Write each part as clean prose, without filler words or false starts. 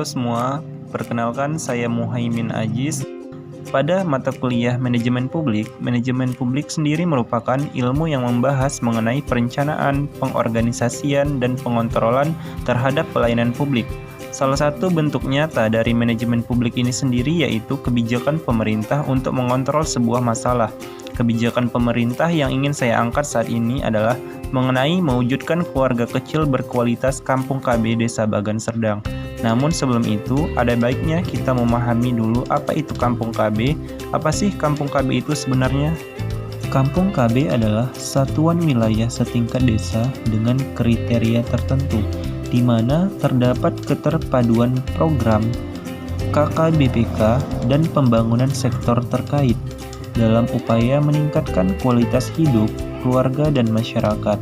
Halo semua, perkenalkan saya Muhaimin Aziz. Pada mata kuliah manajemen publik sendiri merupakan ilmu yang membahas mengenai perencanaan, pengorganisasian, dan pengontrolan terhadap pelayanan publik. Salah satu bentuk nyata dari manajemen publik ini sendiri yaitu kebijakan pemerintah untuk mengontrol sebuah masalah. Kebijakan pemerintah yang ingin saya angkat saat ini adalah mengenai mewujudkan keluarga kecil berkualitas Kampung KB Desa Bagan Serdang. Namun sebelum itu, ada baiknya kita memahami dulu apa itu Kampung KB. Apa sih Kampung KB itu sebenarnya? Kampung KB adalah satuan wilayah setingkat desa dengan kriteria tertentu, di mana terdapat keterpaduan program KKBPK dan pembangunan sektor terkait dalam upaya meningkatkan kualitas hidup keluarga dan masyarakat.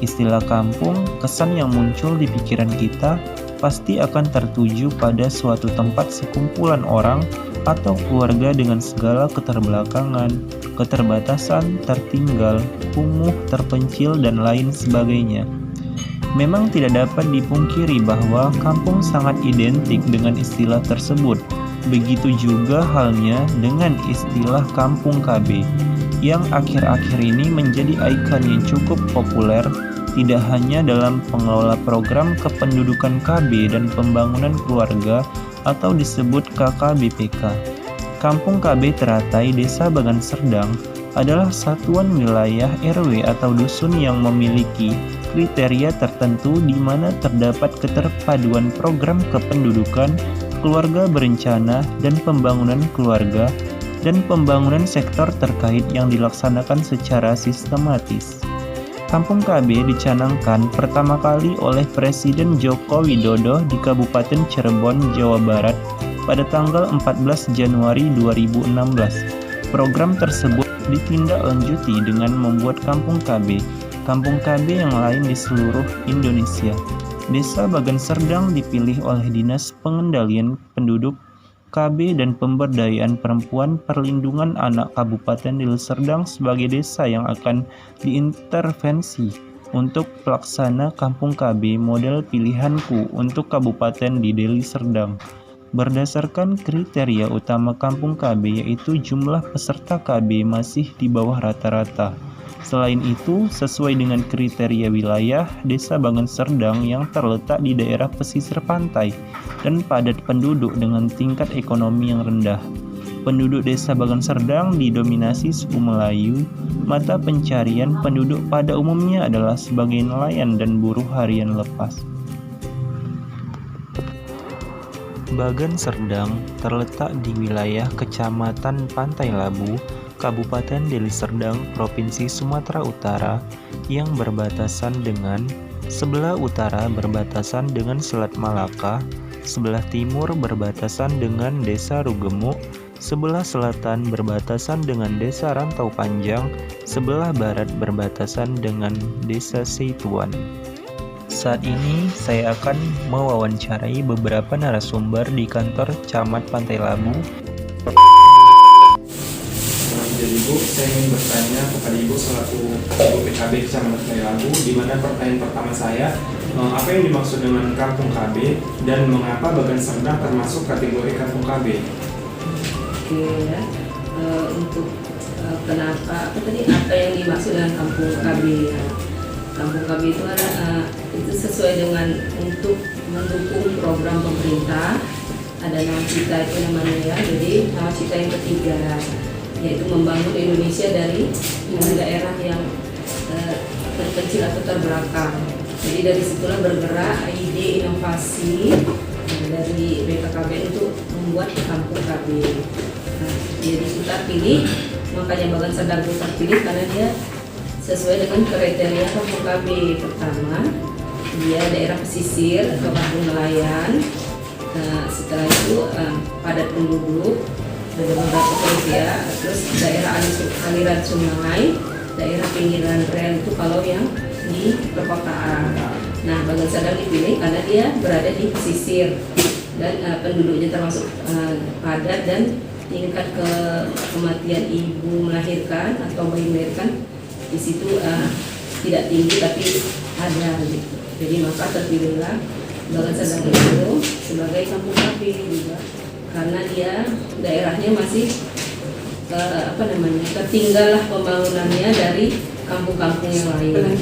Istilah kampung, kesan yang muncul di pikiran kita pasti akan tertuju pada suatu tempat sekumpulan orang atau keluarga dengan segala keterbelakangan, keterbatasan, tertinggal, kumuh, terpencil, dan lain sebagainya. Memang tidak dapat dipungkiri bahwa kampung sangat identik dengan istilah tersebut. Begitu juga halnya dengan istilah Kampung KB yang akhir-akhir ini menjadi ikon yang cukup populer tidak hanya dalam pengelola program kependudukan KB dan pembangunan keluarga atau disebut KKBPK. Kampung KB teratai Desa Bagan Serdang adalah satuan wilayah RW atau dusun yang memiliki kriteria tertentu di mana terdapat keterpaduan program kependudukan, keluarga berencana, dan pembangunan keluarga, dan pembangunan sektor terkait yang dilaksanakan secara sistematis. Kampung KB dicanangkan pertama kali oleh Presiden Joko Widodo di Kabupaten Cirebon, Jawa Barat pada tanggal 14 Januari 2016. Program tersebut ditindaklanjuti dengan membuat Kampung KB yang lain di seluruh Indonesia. Desa Bagan Serdang dipilih oleh Dinas Pengendalian Penduduk KB dan Pemberdayaan Perempuan Perlindungan Anak Kabupaten Deli Serdang sebagai desa yang akan diintervensi untuk pelaksana Kampung KB model pilihanku untuk Kabupaten di Deli Serdang. Berdasarkan kriteria utama Kampung KB yaitu jumlah peserta KB masih di bawah rata-rata. Selain itu, sesuai dengan kriteria wilayah, Desa Bagan Serdang yang terletak di daerah pesisir pantai dan padat penduduk dengan tingkat ekonomi yang rendah. Penduduk Desa Bagan Serdang didominasi suku Melayu. Mata pencarian penduduk pada umumnya adalah sebagai nelayan dan buruh harian lepas. Bagan Serdang terletak di wilayah Kecamatan Pantai Labu, Kabupaten Deli Serdang, Provinsi Sumatera Utara yang berbatasan dengan sebelah utara berbatasan dengan Selat Malaka, sebelah timur berbatasan dengan Desa Rugemuk, sebelah selatan berbatasan dengan Desa Rantau Panjang, sebelah barat berbatasan dengan Desa Seituan. Saat ini saya akan mewawancarai beberapa narasumber di kantor Camat Pantai Labu. Jadi Ibu, saya ingin bertanya kepada Ibu selaku Ibu PKB Kecamatan Pantai Labu, di mana pertanyaan pertama saya, apa yang dimaksud dengan Kampung KB dan mengapa Bagan Serdang termasuk kategori Kampung KB? Oke ya, untuk kenapa apa yang dimaksud dengan Kampung KB ya. Kampung KB itu itu sesuai dengan untuk mendukung program pemerintah. Ada nawacita itu namanya ya, jadi nawacita yang ketiga yaitu membangun Indonesia dari daerah yang terpencil atau terbelakang. Jadi dari situlah bergerak ide inovasi dari BKKBN untuk membuat Kampung KB. Nah, jadi kita pilih, makanya Bagan Serdang kita pilih karena dia sesuai dengan kriteria Kampung KB. Pertama, dia daerah pesisir atau kampung nelayan. Setelah itu padat penduduk, ada beberapa kriteria, terus daerah aliran sungai, daerah pinggiran rel itu kalau yang di perkotaan. Nah, Bagan Serdang dipilih karena dia berada di pesisir dan penduduknya termasuk padat dan tingkat kematian ibu melahirkan atau bayi melahirkan di situ tidak tinggi tapi ada gitu. Jadi maka terpilihlah Bagan Serdang itu sebagai kampung KB juga, karena dia daerahnya masih tertinggal lah pembangunannya dari kampung-kampung yang lain.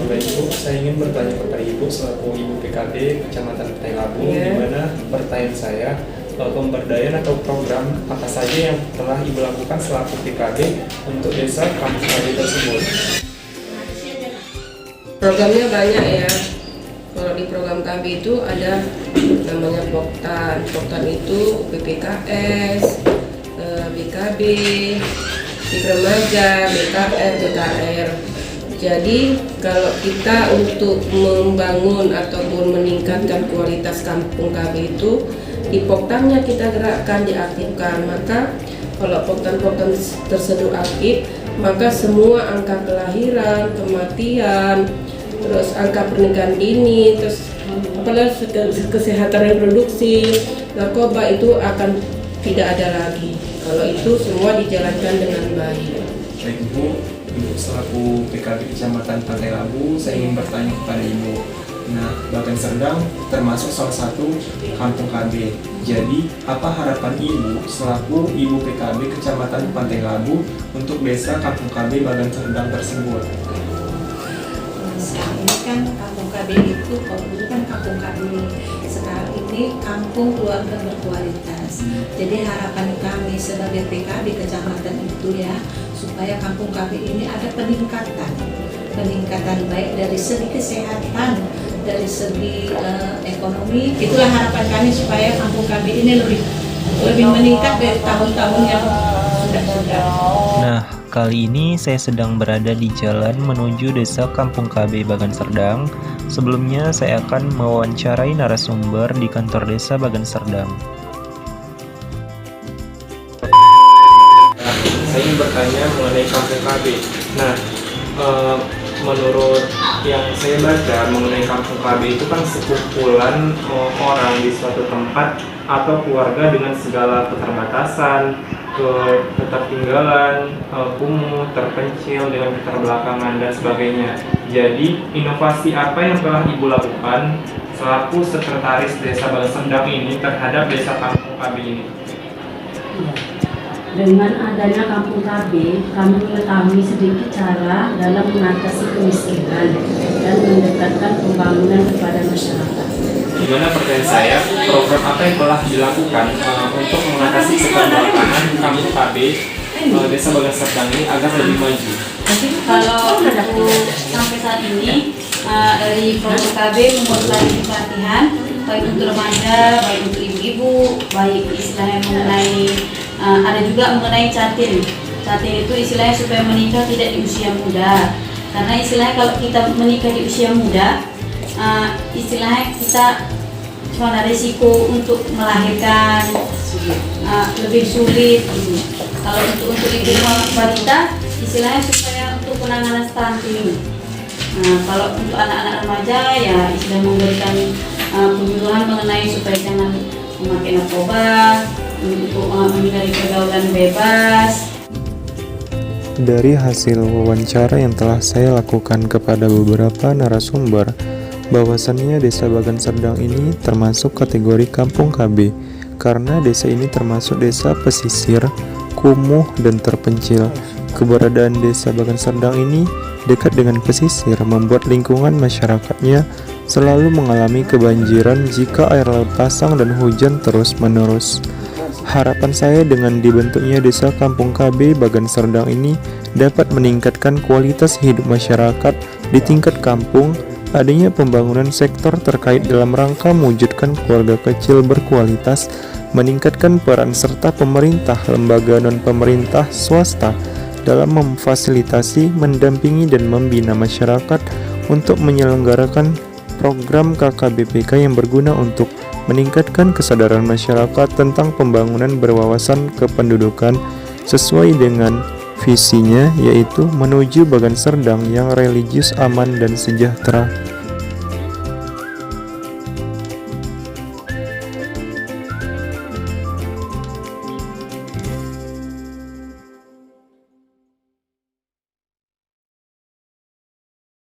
Baik Bu, saya ingin bertanya kepada Ibu selaku Ibu PKB Kecamatan Petai Labu, di mana pertanyaan saya, pemberdayaan atau program apa saja yang telah Ibu lakukan selaku PKB untuk desa kampung KB tersebut? Programnya banyak ya. Kalau di program KB itu ada namanya Poktan. Poktan itu BPKS, BKB, di remaja, BKR, BKR. Jadi kalau kita untuk membangun ataupun meningkatkan kualitas kampung KB itu, di Poktannya kita gerakkan, diaktifkan. Maka kalau Poktan-Poktan tersebut aktif, maka semua angka kelahiran, kematian, terus angka pernikahan dini, terus apalagi kesehatan reproduksi, narkoba itu akan tidak ada lagi. Kalau itu semua dijalankan dengan baik. Baik Ibu, selaku PKB Kecamatan Pantai Labu, saya ingin bertanya kepada Ibu. Nah, Bagan Serdang termasuk salah satu kampung KB. Jadi, apa harapan Ibu selaku Ibu PKB Kecamatan Pantai Labu untuk desa kampung KB Bagan Serdang tersebut? Ini kan kampung KB itu, kalau dulu kan kampung KB, sekarang ini kampung keluarga berkualitas. Jadi harapan kami sebagai PKB kecamatan itu ya, supaya kampung KB ini ada peningkatan baik dari segi kesehatan, dari segi ekonomi. Itulah harapan kami supaya kampung KB ini lebih meningkat dari tahun-tahun yang sudah. Nah, kali ini saya sedang berada di jalan menuju desa Kampung KB Bagan Serdang. Sebelumnya saya akan mewawancarai narasumber di kantor desa Bagan Serdang. Saya ingin bertanya mengenai kampung KB. Nah, menurut yang saya baca mengenai kampung KB itu kan sekumpulan orang di suatu tempat atau keluarga dengan segala keterbatasan, ketertinggalan, kumuh, terpencil, dengan keterbelakangan dan sebagainya. Jadi, inovasi apa yang telah Ibu lakukan selaku sekretaris Desa Bagan Serdang ini terhadap desa kampung KB ini? Dengan adanya kampung KB, kami mengetahui sedikit cara dalam mengatasi kemiskinan dan mendekatkan pembangunan kepada masyarakat. Gimana pertanyaan saya, program apa yang telah dilakukan untuk mengatasi keterbelakangan kampung KB Desa Bagan Serdang ini agar lebih maju? Kalau untuk sampai saat ini dari program KB membuat pelatihan baik untuk remaja, baik untuk ibu-ibu, baik istilahnya mengenai ada juga mengenai catin. Catin itu istilahnya supaya menikah tidak di usia muda. Karena istilahnya kalau kita menikah di usia muda, istilahnya kita cuma ada risiko untuk melahirkan lebih sulit. Kalau untuk ibu wanita, istilahnya supaya untuk penanganan stunting. Kalau untuk anak-anak remaja ya istilah memberikan penyuluhan mengenai supaya jangan memakai narkoba, untuk menghindari pergaulan bebas. Dari hasil wawancara yang telah saya lakukan kepada beberapa narasumber, bahwasannya desa Bagan Serdang ini termasuk kategori kampung KB, karena desa ini termasuk desa pesisir, kumuh, dan terpencil. Keberadaan desa Bagan Serdang ini dekat dengan pesisir membuat lingkungan masyarakatnya selalu mengalami kebanjiran jika air laut pasang dan hujan terus-menerus. Harapan saya dengan dibentuknya desa kampung KB Bagan Serdang ini dapat meningkatkan kualitas hidup masyarakat di tingkat kampung, adanya pembangunan sektor terkait dalam rangka mewujudkan keluarga kecil berkualitas, meningkatkan peran serta pemerintah, lembaga non-pemerintah, swasta dalam memfasilitasi, mendampingi, dan membina masyarakat untuk menyelenggarakan program KKBPK yang berguna untuk meningkatkan kesadaran masyarakat tentang pembangunan berwawasan kependudukan sesuai dengan visinya, yaitu menuju Bagan Serdang yang religius, aman, dan sejahtera.